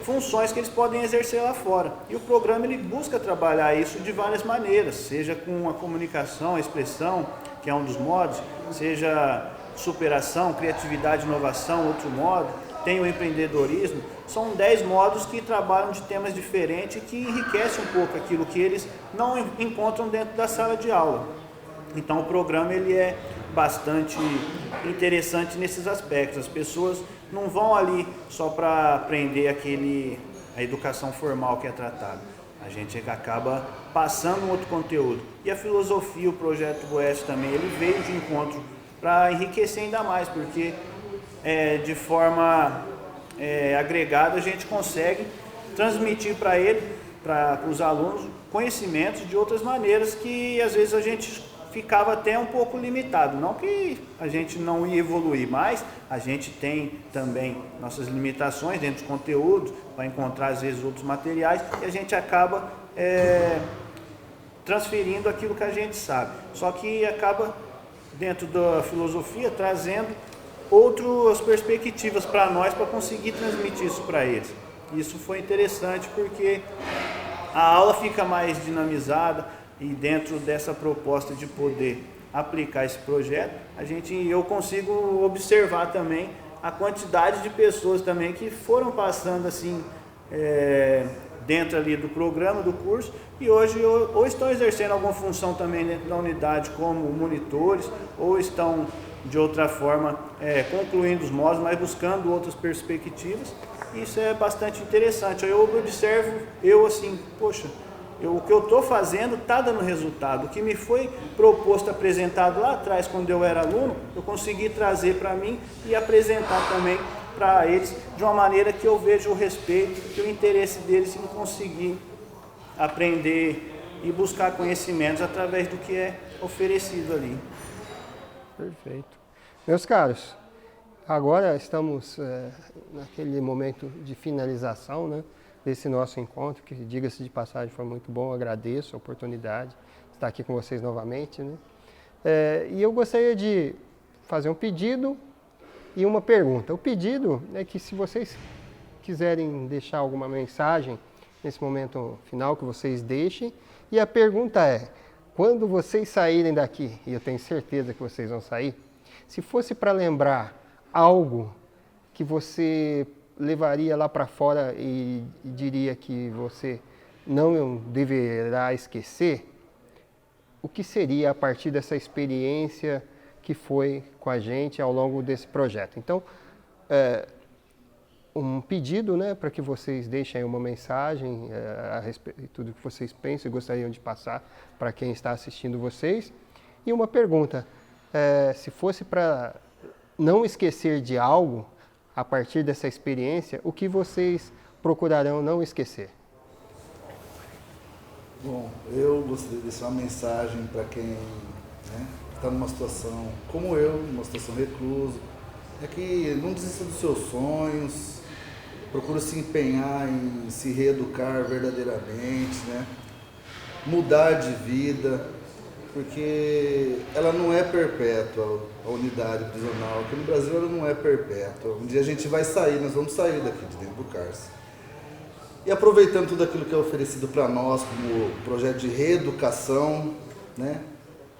funções que eles podem exercer lá fora. E o programa ele busca trabalhar isso de várias maneiras, seja com a comunicação, a expressão, que é um dos modos, seja superação, criatividade, inovação, outro modo, tem o empreendedorismo. São 10 modos que trabalham de temas diferentes e que enriquecem um pouco aquilo que eles não encontram dentro da sala de aula. Então o programa ele é bastante interessante nesses aspectos. As pessoas não vão ali só para aprender a educação formal que é tratada. A gente acaba passando um outro conteúdo. E a filosofia, o projeto Oeste também, ele veio de encontro para enriquecer ainda mais, porque de forma agregada a gente consegue transmitir para ele, para os alunos, conhecimentos de outras maneiras que às vezes a gente ficava até um pouco limitado. Não que a gente não ia evoluir, mas a gente tem também nossas limitações dentro dos conteúdos, vai encontrar às vezes outros materiais e a gente acaba transferindo aquilo que a gente sabe. Só que acaba dentro da filosofia trazendo outras perspectivas para nós, para conseguir transmitir isso para eles. Isso foi interessante porque a aula fica mais dinamizada e dentro dessa proposta de poder aplicar esse projeto, eu consigo observar também a quantidade de pessoas também que foram passando assim dentro ali do programa, do curso, e hoje ou estão exercendo alguma função também dentro da unidade como monitores, ou estão de outra forma concluindo os módulos, mas buscando outras perspectivas. Isso é bastante interessante. Eu observo, assim, poxa, o que eu estou fazendo está dando resultado. O que me foi proposto, apresentado lá atrás, quando eu era aluno, eu consegui trazer para mim e apresentar também para eles de uma maneira que eu vejo o respeito e o interesse deles em conseguir aprender e buscar conhecimentos através do que é oferecido ali. Perfeito. Meus caros, agora estamos naquele momento de finalização, né, desse nosso encontro, que, diga-se de passagem, foi muito bom. Agradeço a oportunidade de estar aqui com vocês novamente, né? E eu gostaria de fazer um pedido e uma pergunta. O pedido é que, se vocês quiserem deixar alguma mensagem nesse momento final, que vocês deixem. E a pergunta é: quando vocês saírem daqui, e eu tenho certeza que vocês vão sair, se fosse para lembrar algo que você levaria lá para fora e diria que você não deverá esquecer, o que seria a partir dessa experiência que foi com a gente ao longo desse projeto? Então, um pedido, né, para que vocês deixem aí uma mensagem a respeito do que vocês pensam e gostariam de passar para quem está assistindo vocês. E uma pergunta: se fosse para não esquecer de algo a partir dessa experiência, o que vocês procurarão não esquecer? Bom, eu gostaria de deixar uma mensagem para quem está numa situação como eu, numa situação recluso, é que não desista dos seus sonhos, procure se empenhar em se reeducar verdadeiramente, né? Mudar de vida, porque ela não é perpétua, a unidade prisional. Aqui no Brasil ela não é perpétua. Um dia a gente vai sair, nós vamos sair daqui de dentro do cárcere. E aproveitando tudo aquilo que é oferecido para nós como projeto de reeducação, né?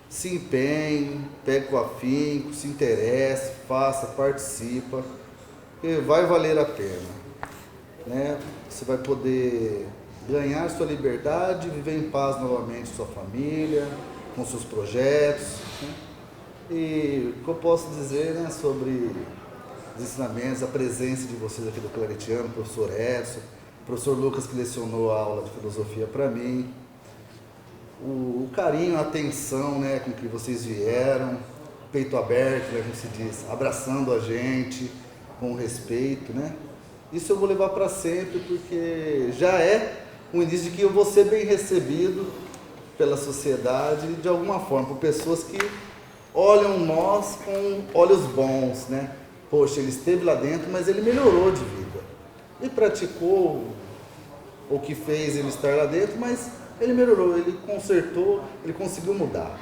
Se empenhe, pegue com afinco, se interesse, faça, participa, e vai valer a pena, né? Você vai poder ganhar sua liberdade, viver em paz novamente com sua família, com seus projetos, né? E o que eu posso dizer, né, sobre os ensinamentos, a presença de vocês aqui do Claretiano, professor Edson, professor Lucas, que lecionou a aula de filosofia para mim, o carinho, a atenção, né, com que vocês vieram, peito aberto, né, como se diz, abraçando a gente com respeito, né? Isso eu vou levar para sempre, porque já é um indício de que eu vou ser bem recebido pela sociedade, de alguma forma, por pessoas que olham nós com olhos bons, né? Poxa, ele esteve lá dentro, mas ele melhorou de vida. Ele praticou o que fez ele estar lá dentro, mas ele melhorou, ele consertou, ele conseguiu mudar,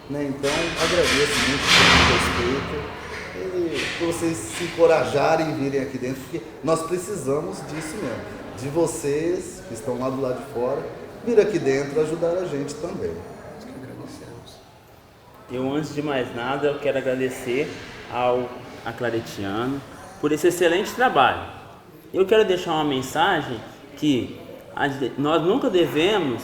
né? Então, agradeço muito pelo respeito e por vocês se encorajarem e virem aqui dentro, porque nós precisamos disso mesmo, de vocês que estão lá do lado de fora, vir aqui dentro ajudar a gente também. Nós que agradecemos. Eu, antes de mais nada, eu quero agradecer a Claretiano por esse excelente trabalho. Eu quero deixar uma mensagem que nós nunca devemos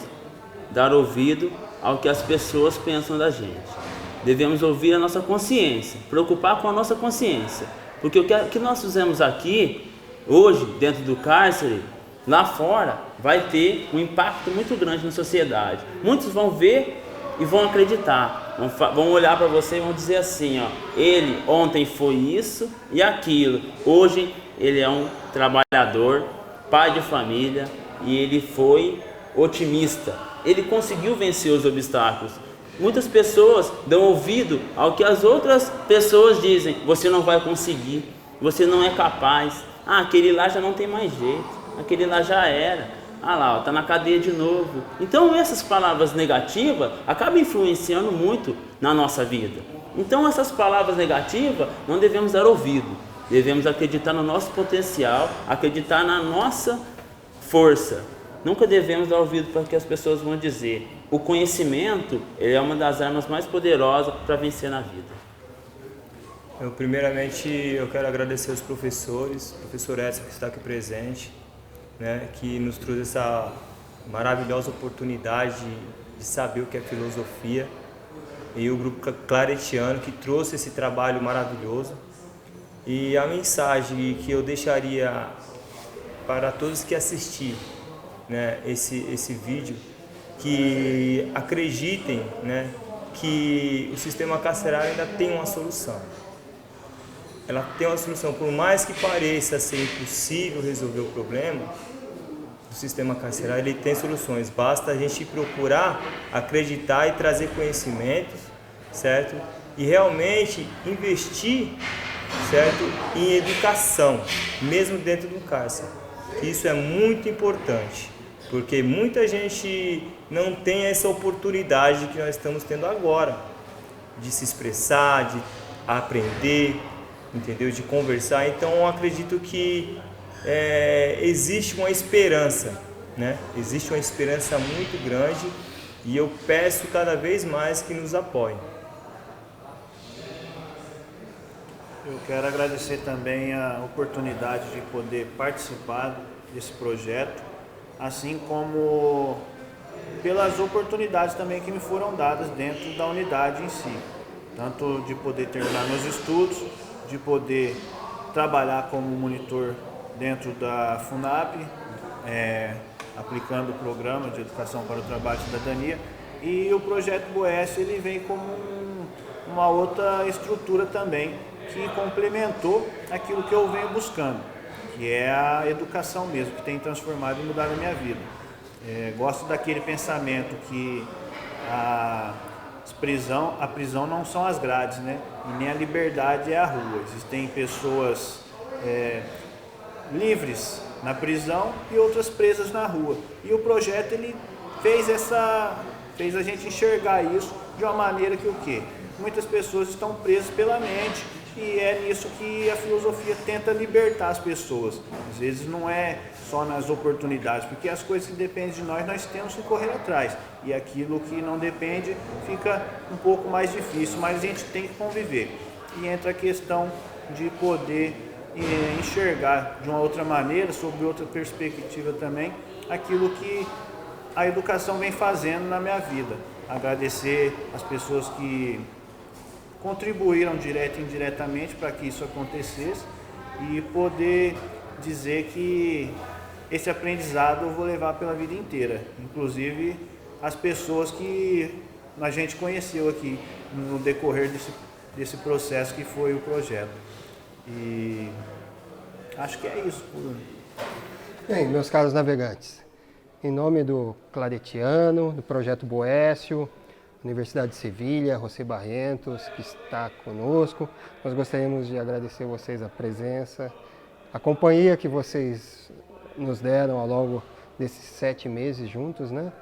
dar ouvido ao que as pessoas pensam da gente. Devemos ouvir a nossa consciência, preocupar com a nossa consciência. Porque o que nós fizemos aqui, hoje, dentro do cárcere, lá fora, vai ter um impacto muito grande na sociedade. Muitos vão ver e vão acreditar. Vão olhar para você e vão dizer assim, ó, ele ontem foi isso e aquilo, hoje ele é um trabalhador, pai de família e ele foi otimista, ele conseguiu vencer os obstáculos. Muitas pessoas dão ouvido ao que as outras pessoas dizem, você não vai conseguir, você não é capaz, aquele lá já não tem mais jeito, aquele lá já era. Lá, está na cadeia de novo. Então essas palavras negativas acabam influenciando muito na nossa vida. Então essas palavras negativas não devemos dar ouvido. Devemos acreditar no nosso potencial, acreditar na nossa força. Nunca devemos dar ouvido para o que as pessoas vão dizer. O conhecimento ele é uma das armas mais poderosas para vencer na vida. Primeiramente, eu quero agradecer aos professores, o professor Edson que está aqui presente, né, que nos trouxe essa maravilhosa oportunidade de saber o que é filosofia, e o grupo claretiano que trouxe esse trabalho maravilhoso. E a mensagem que eu deixaria para todos que assistirem, né, esse vídeo, que acreditem, né, que o sistema carcerário ainda tem uma solução. Ela tem uma solução, por mais que pareça ser impossível resolver o problema, o sistema carcerário ele tem soluções, basta a gente procurar acreditar e trazer conhecimentos, certo? E realmente investir, certo? Em educação, mesmo dentro do cárcere. Isso é muito importante, porque muita gente não tem essa oportunidade que nós estamos tendo agora, de se expressar, de aprender, entendeu? De conversar. Então eu acredito que existe uma esperança, né? Existe uma esperança muito grande e eu peço cada vez mais que nos apoiem. Eu quero agradecer também a oportunidade de poder participar desse projeto, assim como pelas oportunidades também que me foram dadas dentro da unidade em si, tanto de poder terminar meus estudos, de poder trabalhar como monitor dentro da FUNAP, aplicando o programa de educação para o trabalho e cidadania, e o projeto Boécio ele vem como uma outra estrutura também que complementou aquilo que eu venho buscando, que é a educação mesmo, que tem transformado e mudado a minha vida. Gosto daquele pensamento que a prisão não são as grades, né? E nem a liberdade é a rua. Existem pessoas livres na prisão e outras presas na rua. E o projeto ele fez a gente enxergar isso de uma maneira que o quê? Muitas pessoas estão presas pela mente e é nisso que a filosofia tenta libertar as pessoas. Às vezes não é só nas oportunidades, porque as coisas que dependem de nós temos que correr atrás. E aquilo que não depende fica um pouco mais difícil, mas a gente tem que conviver. E entra a questão de poder enxergar de uma outra maneira, sob outra perspectiva também, aquilo que a educação vem fazendo na minha vida. Agradecer as pessoas que contribuíram direto e indiretamente para que isso acontecesse e poder dizer que esse aprendizado eu vou levar pela vida inteira, inclusive as pessoas que a gente conheceu aqui no decorrer desse processo que foi o projeto. E acho que é isso. Bem, meus caros navegantes, em nome do Claretiano, do Projeto Boécio, Universidade de Sevilha, José Barrientos, que está conosco, nós gostaríamos de agradecer a vocês a presença, a companhia que vocês nos deram ao longo desses 7 meses juntos, né?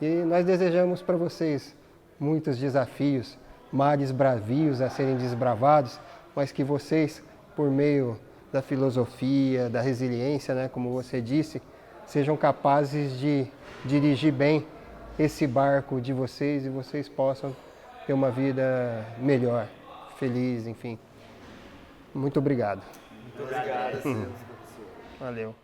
E nós desejamos para vocês muitos desafios, mares bravios a serem desbravados, mas que vocês, por meio da filosofia, da resiliência, né, como você disse, sejam capazes de dirigir bem esse barco de vocês e vocês possam ter uma vida melhor, feliz, enfim. Muito obrigado. Muito obrigado. Valeu.